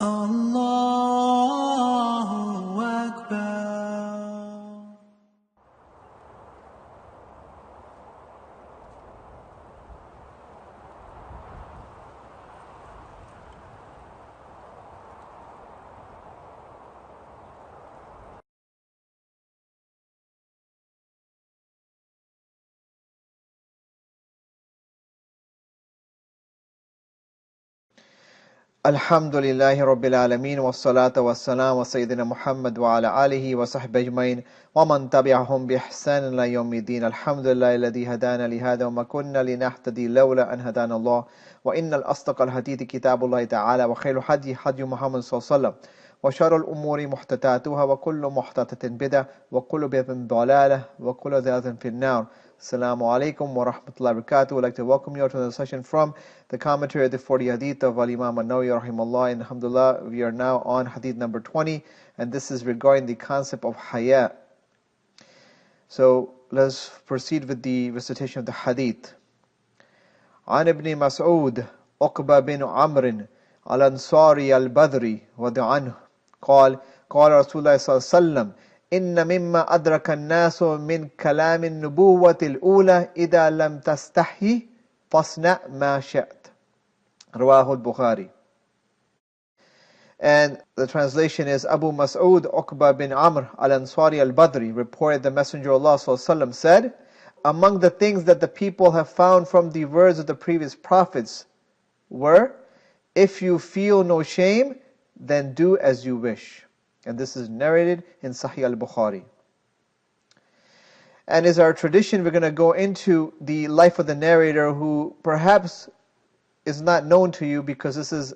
Allahu Akbar. Alhamdulillahi Rabbil Alameen wa salatu wa salam wa Sayyidina Muhammad wa ala alihi wa sahbihi ajmain wa man tabi'ahum bi ihsan ila yawmiddin. Alhamdulillahi alladhi hadana li hadha wa ma kunna linahtadi lawla an hadana Allah wa innal asdaqal hadithi kitabullahi ta'ala wa khayru hadi Muhammad sallallahu alaihi wasallam wa sharral umuri muhtatatatuha wa kullu muhtatatin bid'ah wa kullu bid'atin dalalah wa kullu dhalalatin fin nar. Assalamu alaikum wa rahmatullahi wa barakatuh. I'd like to welcome you to the session from the commentary of the 40 Hadith of Imam Al-Nawawi rahimahullah. And alhamdulillah, we are now on Hadith number 20, and this is regarding the concept of Haya. So let's proceed with the recitation of the Hadith. عن ابن مسعود عقبة بن عمرو الأنصاري البدري رضي عنه قال قال رسول الله صلى الله عليه وسلم إن مما أدرك الناس من كلام النبوة الأولى إذا لم تستحي فاصنع ما شئت. رواه البخاري. And the translation is Abu Mas'ud Uqba bin Amr al-Ansari al-Badri reported the Messenger of Allah ﷺ said, among the things that the people have found from the words of the previous prophets were, if you feel no shame, then do as you wish. And this is narrated in Sahih al-Bukhari. And as our tradition, we're going to go into the life of the narrator, who perhaps is not known to you because this is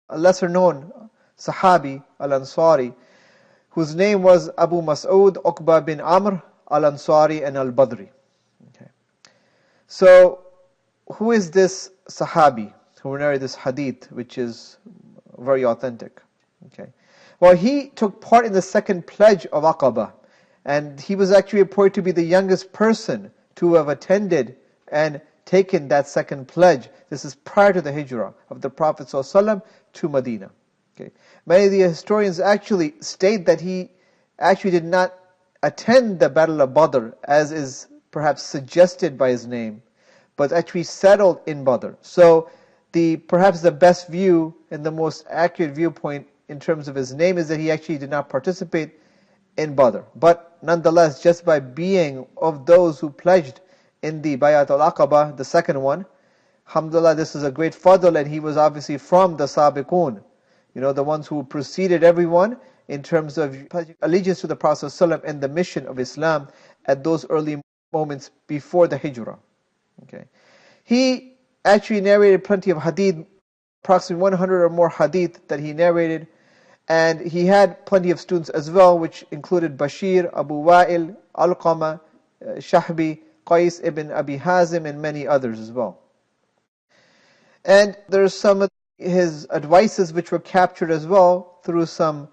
a lesser known Sahabi al-Ansari, whose name was Abu Mas'ud Uqba bin Amr al-Ansari and al-Badri. Okay. So, who is this Sahabi who narrated this hadith, which is very authentic? Okay. Well, he took part in the second pledge of Aqaba, and he was actually reported to be the youngest person to have attended and taken that second pledge. This is prior to the hijrah of the Prophet ﷺ to Medina. Okay. Many of the historians actually state that he actually did not attend the Battle of Badr, as is perhaps suggested by his name, but actually settled in Badr. So perhaps the best view and the most accurate viewpoint in terms of his name is that he actually did not participate in Badr. But nonetheless, just by being of those who pledged in the Bayat al-Aqaba, the second one, alhamdulillah, this is a great fadl, and he was obviously from the Sabiqun, the ones who preceded everyone in terms of allegiance to the Prophet ﷺ and the mission of Islam at those early moments before the hijrah. Okay. He actually narrated plenty of hadith, approximately 100 or more hadith that he narrated. And he had plenty of students as well, which included Bashir, Abu Wa'il, Alqama, Shahbi, Qais ibn Abi Hazim, and many others as well. And there's some of his advices which were captured as well through some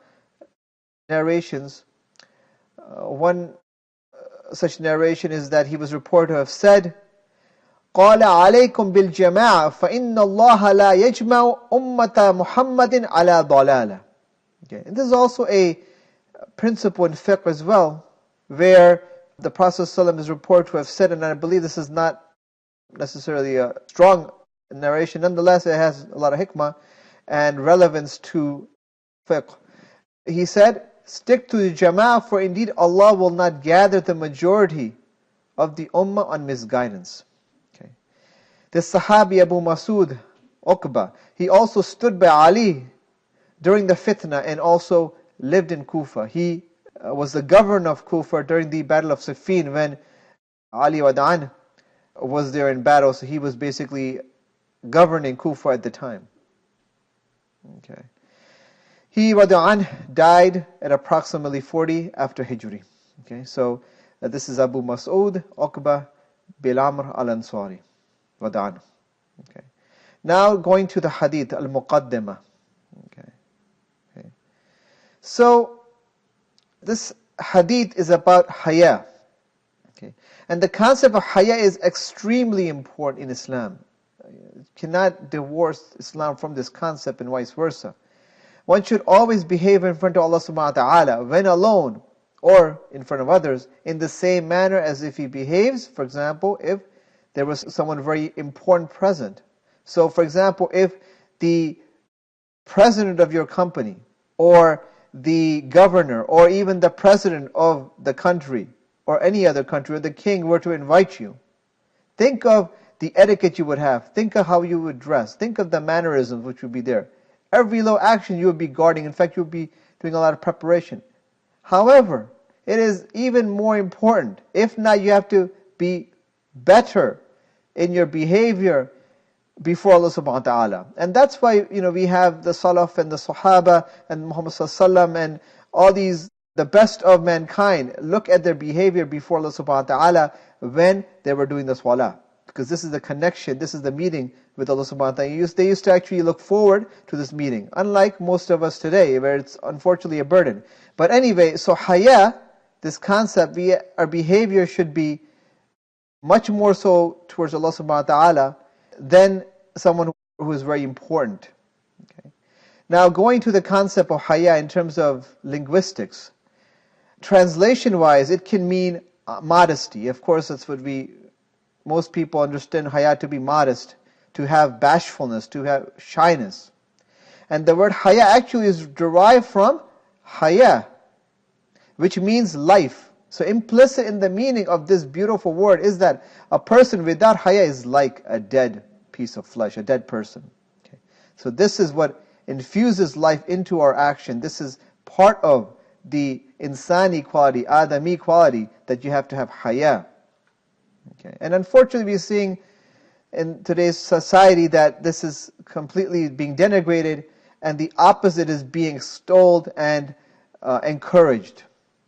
narrations. One such narration is that he was reported to have said, قال عليكم بالجماعة فإن الله لا يجمع أمة محمد على ضلالة. Okay. And this is also a principle in fiqh as well, where the Prophet ﷺ is reported to have said, and I believe this is not necessarily a strong narration, nonetheless it has a lot of hikmah and relevance to fiqh. He said, stick to the jama'ah, for indeed Allah will not gather the majority of the ummah on misguidance. Okay. This Sahabi Abu Mas'ud Uqba, he also stood by Ali during the fitna and also lived in Kufa. He was the governor of Kufa during the Battle of Siffin when Ali Wada'an was there in battle. So he was basically governing Kufa at the time. Okay. He Wada'an died at approximately 40 after Hijri. Okay, so this is Abu Mas'ud Uqba bin Amr al-Ansari Wada'an. Okay. Now going to the Hadith al-Muqaddimah. Okay. So, this hadith is about Haya. Okay. And the concept of Haya is extremely important in Islam. You cannot divorce Islam from this concept and vice versa. One should always behave in front of Allah subhanahu wa ta'ala, when alone or in front of others, in the same manner as if he behaves, for example, if there was someone very important present. So, for example, if the president of your company, or the governor, or even the president of the country, or any other country, or the king were to invite you, think of the etiquette you would have. Think of how you would dress. Think of the mannerisms which would be there. Every little action you would be guarding. In fact, you would be doing a lot of preparation. However, it is even more important. If not, you have to be better in your behavior before Allah subhanahu wa ta'ala. And that's why, we have the Salaf and the Sahaba and Muhammad sallallahu alaihi wasallam and all these, the best of mankind, look at their behavior before Allah subhanahu wa ta'ala when they were doing the salah. Because this is the connection, this is the meeting with Allah subhanahu wa ta'ala. They used to actually look forward to this meeting, unlike most of us today, where it's unfortunately a burden. But anyway, so haya, this concept, our behavior should be much more so towards Allah subhanahu wa ta'ala than someone who is very important. Okay. Now, going to the concept of haya in terms of linguistics, translation-wise, it can mean modesty. Of course, that's what most people understand haya to be modest, to have bashfulness, to have shyness. And the word haya actually is derived from haya, which means life. So implicit in the meaning of this beautiful word is that a person without haya is like a dead piece of flesh, a dead person. Okay. So this is what infuses life into our action. This is part of the insani quality, adami quality, that you have to have haya. Okay. And unfortunately we're seeing in today's society that this is completely being denigrated, and the opposite is being extolled and encouraged.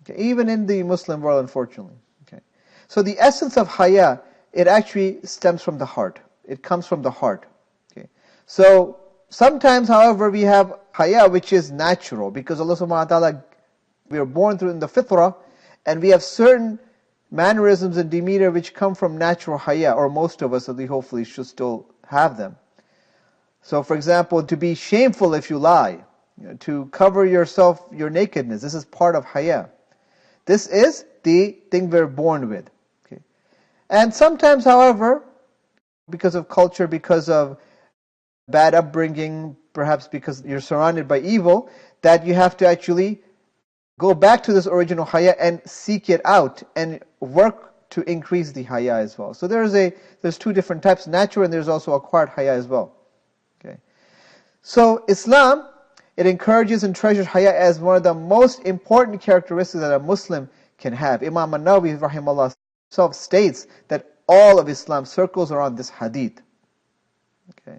Okay. Even in the Muslim world, unfortunately. Okay. So the essence of haya, it actually stems from the heart. It comes from the heart. Okay. So sometimes, however, we have haya which is natural, because Allah subhanahu wa ta'ala, we are born through in the fitrah, and we have certain mannerisms and demeanor which come from natural haya, or most of us at least hopefully should still have them. So for example, to be shameful if you lie, to cover yourself, your nakedness, this is part of haya. This is the thing we're born with. Okay. And sometimes, however, because of culture, because of bad upbringing, perhaps because you're surrounded by evil, that you have to actually go back to this original haya and seek it out and work to increase the haya as well. So there's two different types, natural, and there's also acquired haya as well. Okay. So Islam, it encourages and treasures haya as one of the most important characteristics that a Muslim can have. Imam Al-Nawawi rahimahullah himself states that all of Islam circles around this hadith. Okay.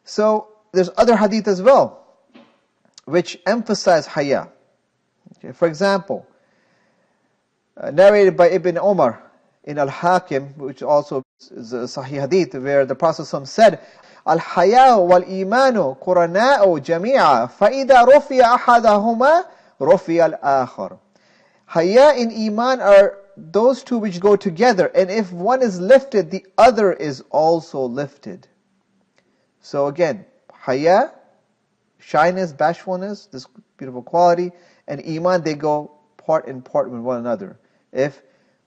So there's other hadith as well which emphasize haya. Okay. For example, narrated by Ibn Umar in Al-Hakim, which also is a Sahih hadith, where the Prophet said, Al-Haya wal-Imanu Qurana'u jami'a fa-idha rufiya ahadahuma rufiya al-akhar. Haya and Iman are those two which go together, and if one is lifted, the other is also lifted. So again, haya, shyness, bashfulness, this beautiful quality, and Iman, they go part and part with one another. If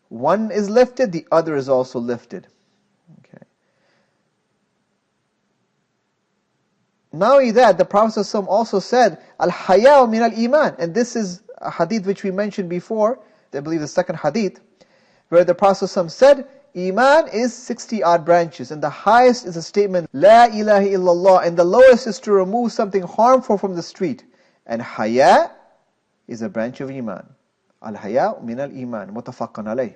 one is lifted, the other is also lifted. Okay. Not only that, the Prophet ﷺ also said, Al-Haya'u min al-Iman. And this is a hadith which we mentioned before, I believe the second hadith, where the Prophet ﷺ said, Iman is 60 odd branches, and the highest is a statement, La ilaha illallah, and the lowest is to remove something harmful from the street. And Haya is a branch of Iman. Al-Haya'u min al-Iman, mutafaqan alayh.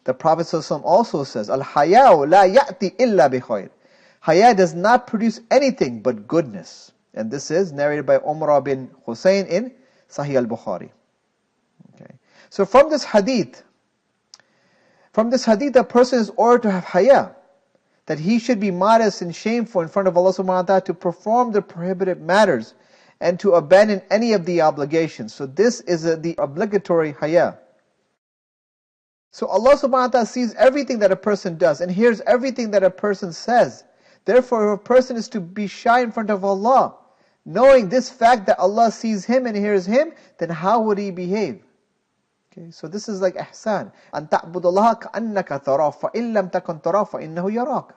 The Prophet ﷺ also says, Al-Haya'u la ya'ti illa bi khair. Haya does not produce anything but goodness. And this is narrated by Umrah bin Hussein in Sahih al-Bukhari. Okay. So from this hadith, a person is ordered to have haya, that he should be modest and shameful in front of Allah subhanahu wa ta'ala, to perform the prohibited matters and to abandon any of the obligations. So this is the obligatory haya. So Allah subhanahu wa ta'ala sees everything that a person does and hears everything that a person says. Therefore, if a person is to be shy in front of Allah, knowing this fact that Allah sees him and hears him, then how would he behave? Okay, so this is like ihsan. أَن تَعْبُدَ اللَّهَ كَأَنَّكَ تَرَاهُ فَإِن لَمْ تَكُنْ تَرَاهُ فَإِنَّهُ يَرَاكَ.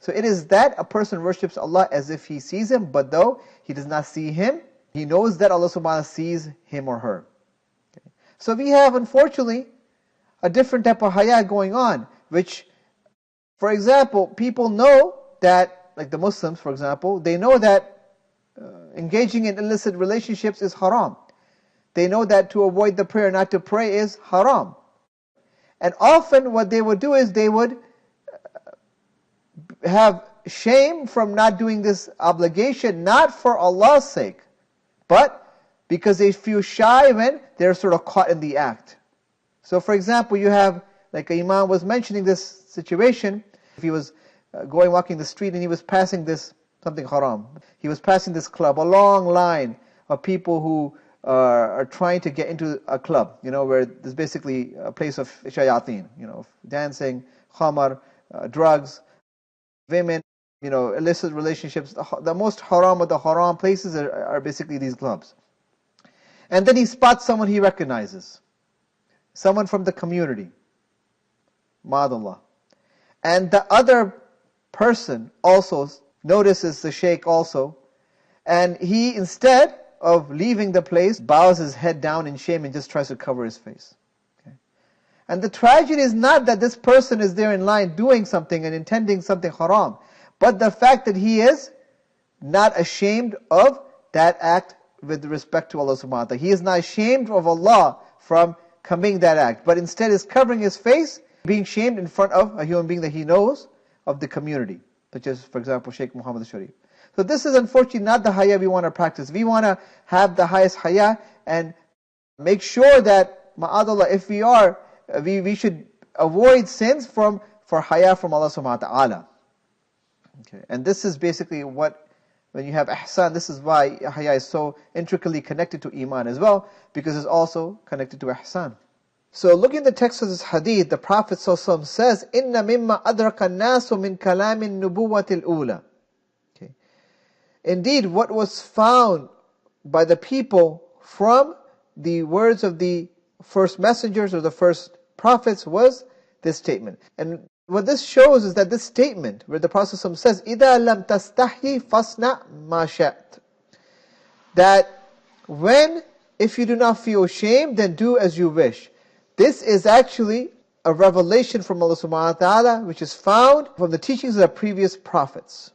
So it is that a person worships Allah as if he sees him, but though he does not see him, he knows that Allah subhanahu wa ta'ala sees him or her. Okay. So we have, unfortunately, a different type of haya going on, which, for example, people know that, like the Muslims, for example, they know that engaging in illicit relationships is haram. They know that to avoid the prayer, not to pray, is haram. And often what they would do is they would have shame from not doing this obligation, not for Allah's sake, but because they feel shy when they're sort of caught in the act. So for example, you have, like Imam was mentioning this situation, if he was walking the street and he was passing this, something haram. He was passing this club, a long line of people who are trying to get into a club, where there's basically a place of shayateen, dancing, khamar, drugs, women, illicit relationships. The most haram of the haram places are basically these clubs. And then he spots someone he recognizes, someone from the community, ma'adallah. And the other person also notices the sheikh also, and he, instead of leaving the place, bows his head down in shame and just tries to cover his face. Okay. And the tragedy is not that this person is there in line doing something and intending something haram, but the fact that he is not ashamed of that act with respect to Allah subhanahu wa ta'ala. He is not ashamed of Allah from committing that act, but instead is covering his face, being shamed in front of a human being that he knows of the community, such as, for example, Sheikh Muhammad Sharif. So this is unfortunately not the haya we want to practice. We want to have the highest haya and make sure that, ma'adallah, if we are, we should avoid sins for haya from Allah subhanahu wa ta'ala. Okay. And this is basically what, when you have ihsan, this is why haya is so intricately connected to iman as well, because it's also connected to ihsan. So looking at the text of this hadith, the Prophet ﷺ says, إِنَّ مِمَّا أَدْرَكَ النَّاسُ مِنْ كَلَامِ النُّبُوَّةِ الْأُولَى. Okay. Indeed, what was found by the people from the words of the first messengers or the first prophets was this statement. And what this shows is that this statement, where the Prophet ﷺ says, إِذَا لَمْ تَسْتَحْيِ فَاصْنَعْ مَا شَئْتَ, that if you do not feel shame, then do as you wish. This is actually a revelation from Allah subhanahu wa ta'ala, which is found from the teachings of the previous prophets.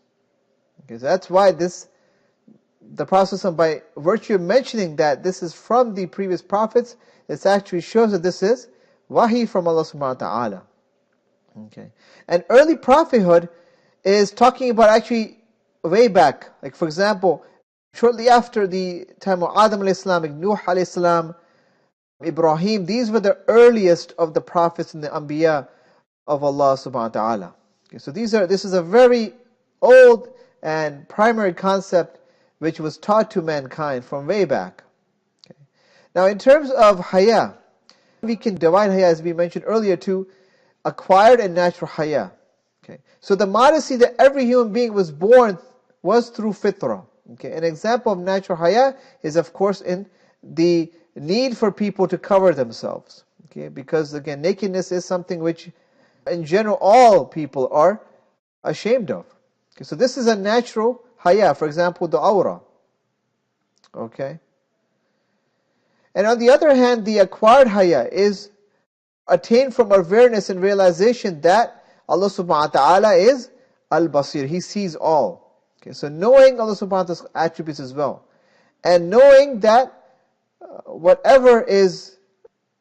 Okay, so that's why the Prophet, by virtue of mentioning that this is from the previous prophets, it actually shows that this is wahi from Allah subhanahu wa ta'ala. Okay. And early prophethood is talking about actually way back. Like for example, shortly after the time of Adam alayhi salam, Nuh alayhi salam, Ibrahim, these were the earliest of the prophets and the anbiya of Allah subhanahu wa ta'ala. Okay, so this is a very old and primary concept which was taught to mankind from way back. Okay. Now in terms of haya, we can divide haya, as we mentioned earlier, to acquired and natural haya. Okay. So the modesty that every human being was born was through fitrah. Okay. An example of natural haya is of course in the need for people to cover themselves. Okay. Because again, nakedness is something which in general all people are ashamed of. Okay. So this is a natural haya, for example, the awra. Okay. And on the other hand, the acquired haya is attained from awareness and realization that Allah subhanahu wa ta'ala is al-basir. He sees all. Okay, so knowing Allah subhanahu wa ta'ala's attributes as well. And knowing that whatever is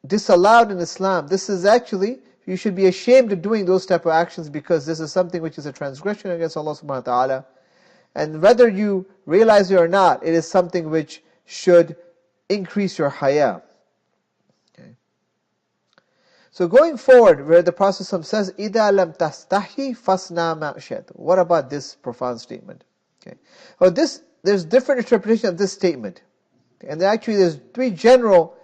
disallowed in Islam, this is actually, you should be ashamed of doing those type of actions because this is something which is a transgression against Allah subhanahu wa ta'ala. And whether you realize it or not, it is something which should increase your haya. So going forward, where the Prophet says, إِذَا لَمْ تَسْتَحْيِ فَاصْنَعْ مَا شِئْتَ. What about this profound statement? Okay. Well, there's different interpretation of this statement. And actually there's three general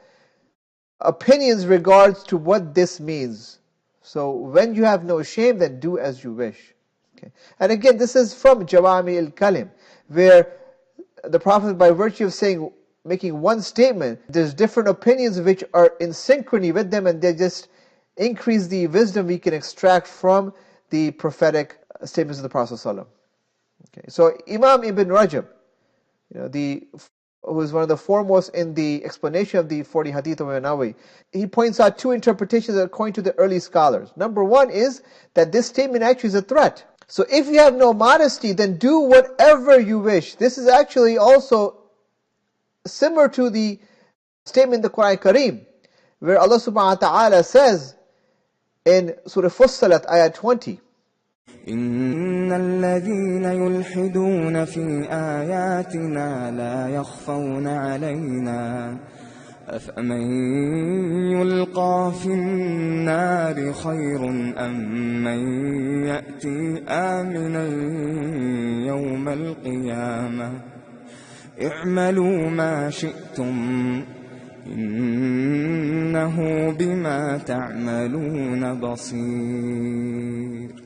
opinions regards to what this means. So when you have no shame, then do as you wish. Okay. And again, this is from Jawami al-Kalim, where the Prophet, by virtue of making one statement, there's different opinions which are in synchrony with them, and they just increase the wisdom we can extract from the prophetic statements of the Prophet ﷺ. Okay, so Imam Ibn Rajab, who is one of the foremost in the explanation of the 40 Hadith of Al-Nawawi, he points out two interpretations according to the early scholars. Number one is that this statement actually is a threat. So if you have no modesty, then do whatever you wish. This is actually also similar to the statement in the Quran Kareem, where Allah subhanahu wa ta'ala says in Surah Fussilat, ayah 20, إن الذين يلحدون في آياتنا لا يخفون علينا أفمن يلقى في النار خير أم من يأتي آمنا يوم القيامة اعملوا ما شئتم إنه بما تعملون بصير.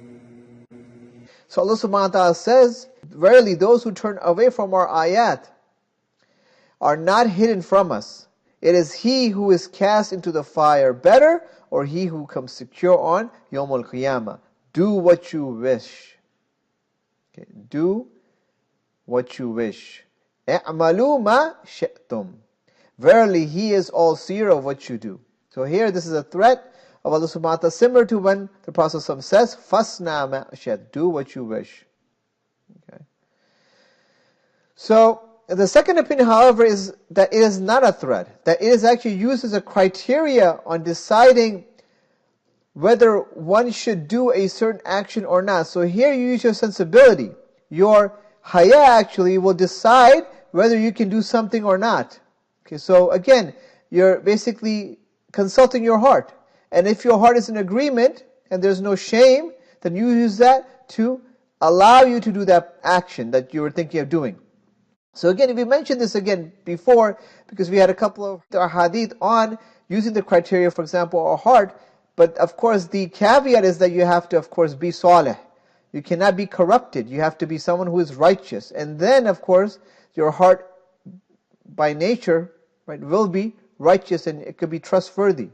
So Allah subhanahu wa ta'ala says, verily those who turn away from our ayat are not hidden from us. It is he who is cast into the fire better, or he who comes secure on Yawm al-Qiyamah. Do what you wish. Okay, do what you wish. اعملوا ما شئتم. Verily he is all seer of what you do. So here this is a threat of Allah subhanahu wa ta'ala, similar to when the Prophet says, Fasna ma shat, do what you wish. Okay. So the second opinion, however, is that it is not a threat, that it is actually used as a criteria on deciding whether one should do a certain action or not. So here you use your sensibility. Your haya actually will decide whether you can do something or not. Okay, so again, you're basically consulting your heart. And if your heart is in agreement and there's no shame, then you use that to allow you to do that action that you were thinking of doing. So again, we mentioned this again before because we had a couple of hadith on using the criteria, for example, our heart. But of course, the caveat is that you have to, of course, be salih. You cannot be corrupted. You have to be someone who is righteous. And then, of course, your heart by nature, right, will be righteous and it could be trustworthy.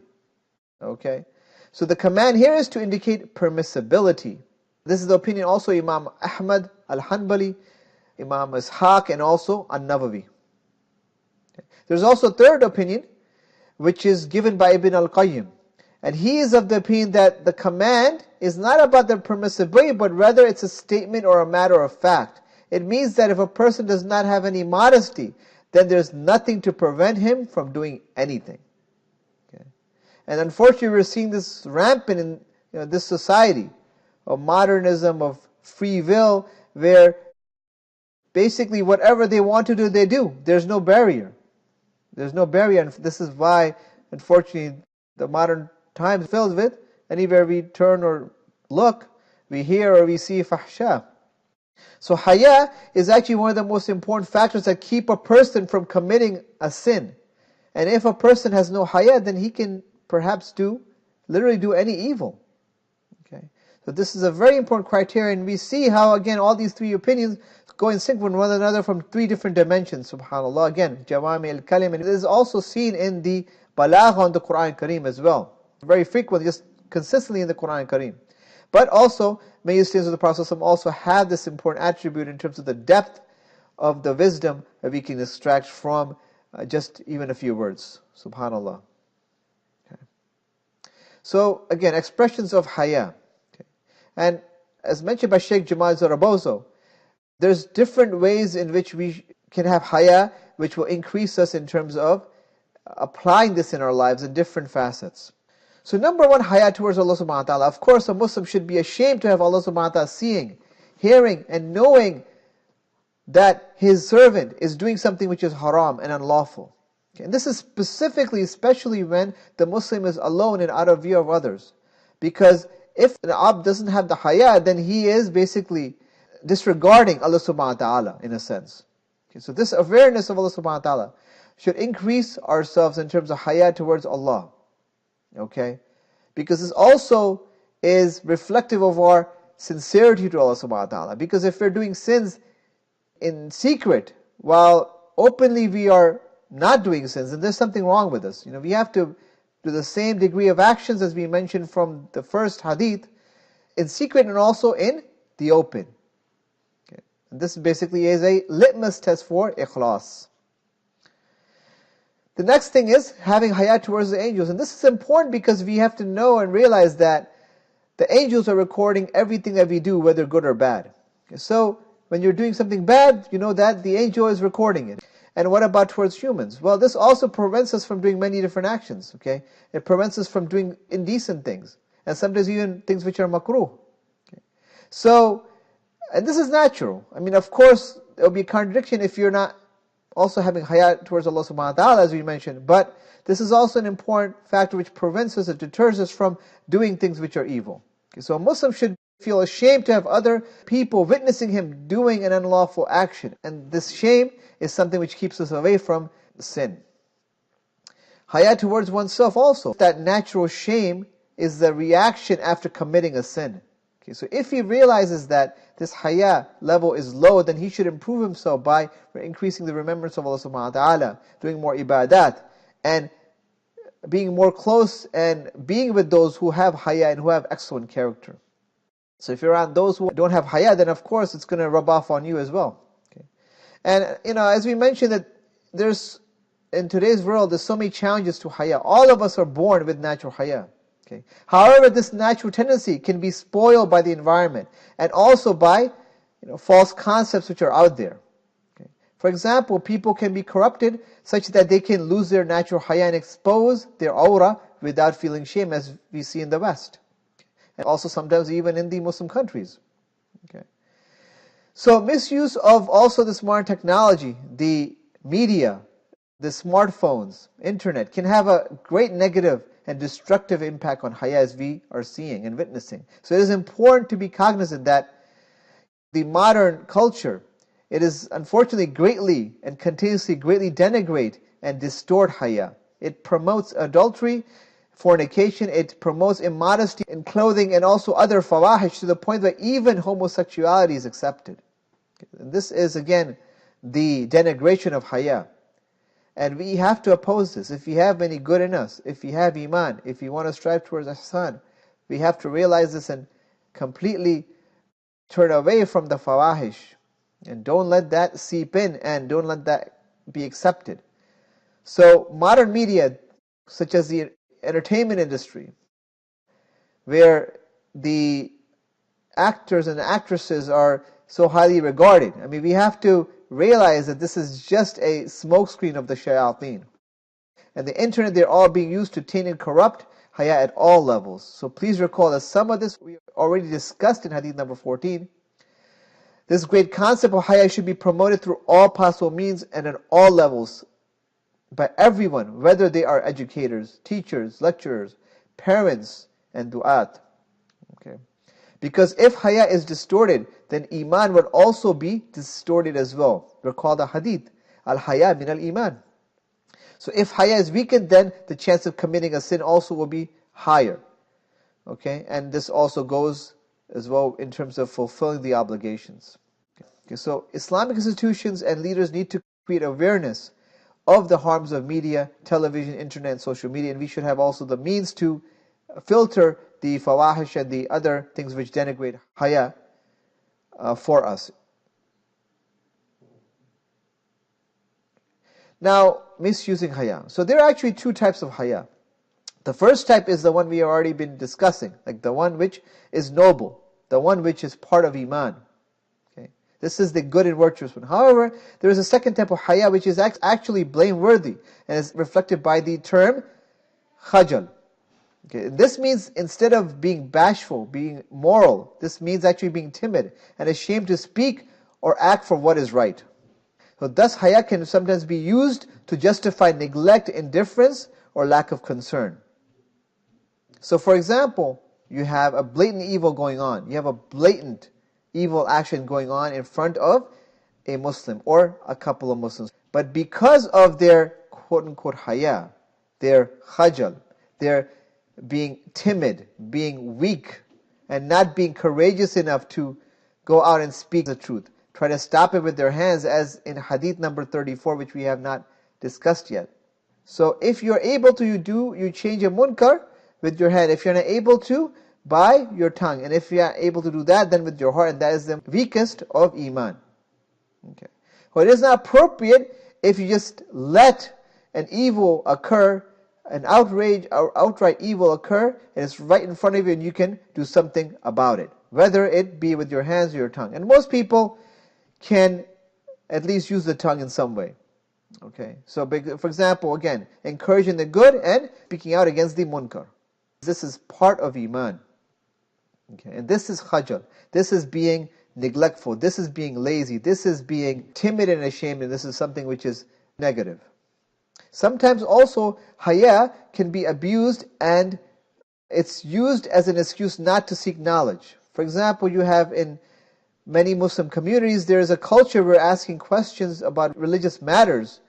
Okay, so the command here is to indicate permissibility. This is the opinion also Imam Ahmad al-Hanbali, Imam Ishaq, and also An-Nawawi. Okay. There's also a third opinion, which is given by Ibn al-Qayyim. And he is of the opinion that the command is not about the permissibility, but rather it's a statement or a matter of fact. It means that if a person does not have any modesty, then there's nothing to prevent him from doing anything. And unfortunately, we're seeing this rampant in this society of modernism, of free will, where basically whatever they want to do, they do. There's no barrier. There's no barrier, and this is why, unfortunately, the modern times filled with, anywhere we turn or look, we hear or we see fahsha. So haya is actually one of the most important factors that keep a person from committing a sin. And if a person has no haya, then he can perhaps literally do any evil. Okay, so this is a very important criterion. And we see how, again, all these three opinions go in sync with one another from three different dimensions. SubhanAllah, again, Jawami al-Kalim. And it is also seen in the balagha on the Quran Kareem as well. Very frequently, just consistently in the Quran Kareem. But also, may you statements of the Prophet ﷺ also have this important attribute in terms of the depth of the wisdom that we can extract from just even a few words. SubhanAllah. So again, expressions of haya. Okay. And as mentioned by Sheikh Jamal Zarabozo, there's different ways in which we can have haya, which will increase us in terms of applying this in our lives in different facets. So number one, haya towards Allah subhanahu wa ta'ala. Of course, a Muslim should be ashamed to have Allah subhanahu wa ta'ala seeing, hearing, and knowing that his servant is doing something which is haram and unlawful. Okay. And this is specifically, especially when the Muslim is alone and out of view of others. Because if an abd doesn't have the haya, then he is basically disregarding Allah subhanahu wa ta'ala in a sense. Okay. So this awareness of Allah subhanahu wa ta'ala should increase ourselves in terms of haya towards Allah. Okay? Because this also is reflective of our sincerity to Allah subhanahu wa ta'ala. Because if we're doing sins in secret, while openly we are not doing sins, and there's something wrong with us. We have to do the same degree of actions as we mentioned from the first hadith, in secret and also in the open. Okay. And this basically is a litmus test for ikhlas. The next thing is having haya towards the angels. And this is important because we have to know and realize that the angels are recording everything that we do, whether good or bad. Okay. So when you're doing something bad, you know that the angel is recording it. And what about towards humans? Well, this also prevents us from doing many different actions. Okay, it prevents us from doing indecent things, and sometimes even things which are makruh. Okay. So, and this is natural. I mean, of course, there will be a contradiction if you're not also having haya towards Allah subhanahu wa ta'ala, as we mentioned. But this is also an important factor which prevents us, it deters us from doing things which are evil. Okay, so a Muslim should feel ashamed to have other people witnessing him doing an unlawful action. And this shame is something which keeps us away from sin. Haya towards oneself also. That natural shame is the reaction after committing a sin. Okay, so if he realizes that this haya level is low, then he should improve himself by increasing the remembrance of Allah subhanahu wa ta'ala, doing more ibadat, and being more close and being with those who have haya and who have excellent character. So if you're around those who don't have haya, then of course it's going to rub off on you as well. Okay. And as we mentioned, that in today's world, there's so many challenges to haya. All of us are born with natural haya. Okay. However, this natural tendency can be spoiled by the environment and also by false concepts which are out there. Okay. For example, people can be corrupted such that they can lose their natural haya and expose their aura without feeling shame, as we see in the West. And also sometimes even in the Muslim countries. Okay. So misuse of also this modern technology, the media, the smartphones, internet, can have a great negative and destructive impact on haya, as we are seeing and witnessing. So it is important to be cognizant that the modern culture, it is unfortunately greatly and continuously greatly denigrate and distort haya. It promotes adultery, fornication, it promotes immodesty in clothing and also other fawahish, to the point that even homosexuality is accepted. And this is again the denigration of haya. And we have to oppose this. If we have any good in us, if we have iman, if we want to strive towards ihsan, we have to realize this and completely turn away from the fawahish. And don't let that seep in and don't let that be accepted. So modern media, such as the entertainment industry, where the actors and actresses are so highly regarded. I mean, we have to realize that this is just a smokescreen of the shayateen. And the internet, they're all being used to taint and corrupt haya at all levels. So please recall that some of this we already discussed in hadith number 14. This great concept of haya should be promoted through all possible means and at all levels, by everyone, whether they are educators, teachers, lecturers, parents, and du'at. Okay. Because if haya is distorted, then iman would also be distorted as well. Recall the hadith, al-haya min al-iman. So if haya is weakened, then the chance of committing a sin also will be higher. Okay, and this also goes as well in terms of fulfilling the obligations. Okay, so Islamic institutions and leaders need to create awareness of the harms of media, television, internet, and social media, and we should have also the means to filter the fawahish and the other things which denigrate haya for us. Now, misusing haya. So there are actually two types of haya. The first type is the one we have already been discussing, like the one which is noble, the one which is part of iman. This is the good and virtuous one. However, there is a second type of haya which is actually blameworthy and is reflected by the term khajal. Okay, this means instead of being bashful, being moral, this means actually being timid and ashamed to speak or act for what is right. So thus haya can sometimes be used to justify neglect, indifference, or lack of concern. So for example, you have a blatant evil going on. You have a blatant evil action going on in front of a Muslim or a couple of Muslims. But because of their quote-unquote haya, their khajal, their being timid, being weak, and not being courageous enough to go out and speak the truth, try to stop it with their hands, as in Hadith number 34, which we have not discussed yet. So if you're able to, you change a munkar with your hand. If you're not able to, by your tongue. And if you are able to do that, then with your heart, and that is the weakest of Iman. Okay. Well, it is not appropriate if you just let an evil occur, an outrage or outright evil occur, and it's right in front of you and you can do something about it, whether it be with your hands or your tongue. And most people can at least use the tongue in some way. Okay, so for example, again, encouraging the good and speaking out against the munkar. This is part of Iman. Okay, and this is khajal. This is being neglectful. This is being lazy. This is being timid and ashamed, and this is something which is negative. Sometimes also, haya can be abused and it's used as an excuse not to seek knowledge. For example, you have in many Muslim communities, there is a culture where asking questions about religious matters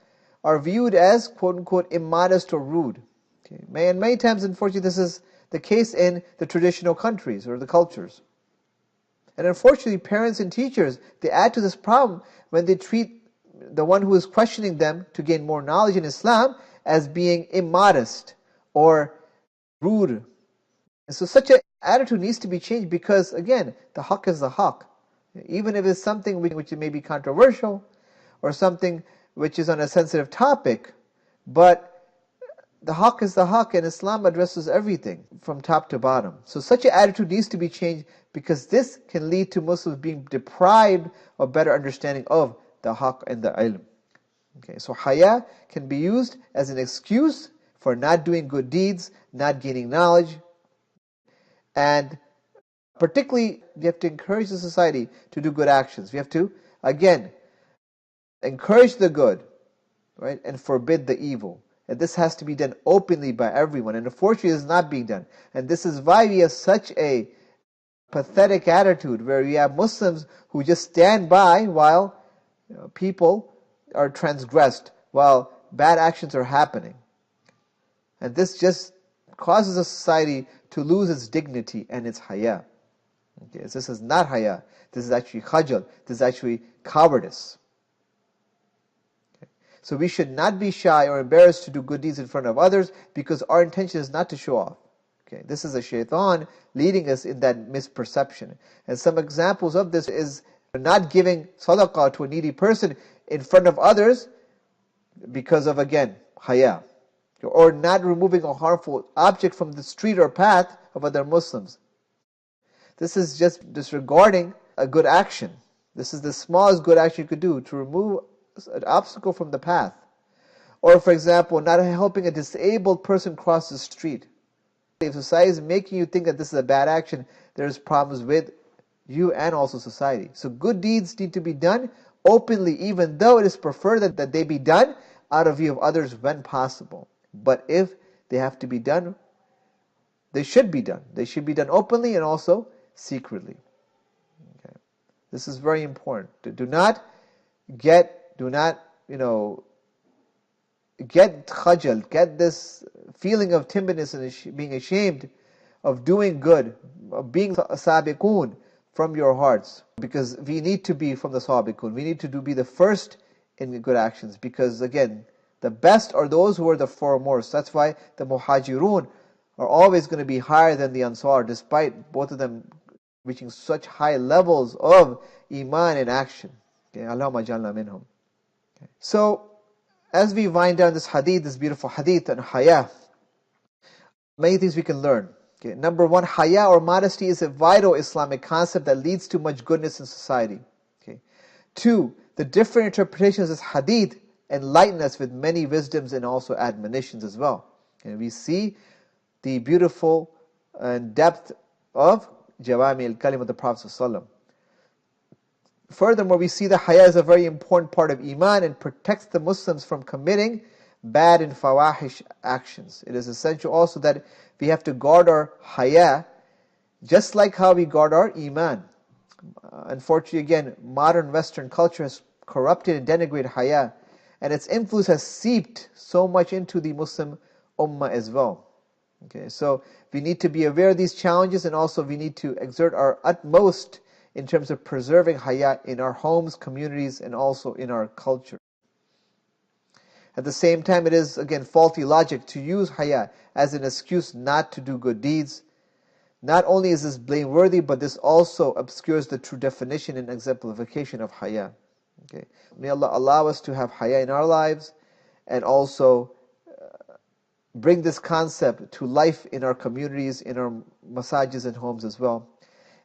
are viewed as quote-unquote immodest or rude. Okay. And many times, unfortunately, this is the case in the traditional countries or the cultures. And unfortunately, parents and teachers, they add to this problem when they treat the one who is questioning them to gain more knowledge in Islam as being immodest or rude. And so such an attitude needs to be changed because, again, the haqq is the haqq. Even if it's something which may be controversial or something which is on a sensitive topic, but the haqq is the haqq, and Islam addresses everything from top to bottom. So such an attitude needs to be changed because this can lead to Muslims being deprived of better understanding of the haqq and the ilm. Okay, so haya can be used as an excuse for not doing good deeds, not gaining knowledge, and particularly, we have to encourage the society to do good actions. We have to, again, encourage the good, right, and forbid the evil. And this has to be done openly by everyone. And unfortunately, it is not being done. And this is why we have such a pathetic attitude where we have Muslims who just stand by while people are transgressed, while bad actions are happening. And this just causes a society to lose its dignity and its haya. Okay, so this is not haya. This is actually khajal. This is actually cowardice. Okay. So we should not be shy or embarrassed to do good deeds in front of others because our intention is not to show off. Okay, this is a shaitan leading us in that misperception. And some examples of this is not giving sadaqah to a needy person in front of others because of, again, haya. Or not removing a harmful object from the street or path of other Muslims. This is just disregarding a good action. This is the smallest good action you could do, to remove an obstacle from the path. Or, for example, not helping a disabled person cross the street. If society is making you think that this is a bad action, there's problems with you and also society. So good deeds need to be done openly, even though it is preferred that they be done out of view of others when possible. But if they have to be done, they should be done. They should be done openly and also secretly. Okay. This is very important. Do not get khajal, get this feeling of timidness and being ashamed of doing good, of being sabiqun from your hearts. Because we need to be from the sabiqun. We need to be the first in good actions. Because again, the best are those who are the foremost. That's why the muhajirun are always going to be higher than the ansar, despite both of them reaching such high levels of iman and action. Okay, Allahumma jalna minhum. Okay. So, as we wind down this hadith, this beautiful hadith on haya, many things we can learn. Okay. Number one, haya or modesty is a vital Islamic concept that leads to much goodness in society. Okay. Two, the different interpretations of this hadith enlighten us with many wisdoms and also admonitions as well. And we see the beautiful and depth of Jawami al-Kalim of the Prophet ﷺ. Furthermore, we see that haya is a very important part of Iman and protects the Muslims from committing bad and fawahish actions. It is essential also that we have to guard our haya just like how we guard our Iman. Unfortunately, again, modern Western culture has corrupted and denigrated haya, and its influence has seeped so much into the Muslim ummah as well. Okay, so we need to be aware of these challenges, and also we need to exert our utmost in terms of preserving haya in our homes, communities, and also in our culture. At the same time, it is, again, faulty logic to use haya as an excuse not to do good deeds. Not only is this blameworthy, but this also obscures the true definition and exemplification of haya. Okay. May Allah allow us to have haya in our lives, and also bring this concept to life in our communities, in our masajids and homes as well.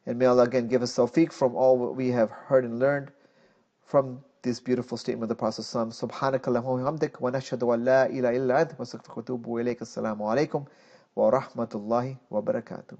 And may Allah again give us tawfiq from all what we have heard and learned from this beautiful statement of the Prophet ﷺ. Subhanakallahumma wa bihamdik wa nashhadu an la ilaha illa anta wa astaghfiruka wa atubu ilayk. Assalamu alaikum wa rahmatullahi wa barakatuh.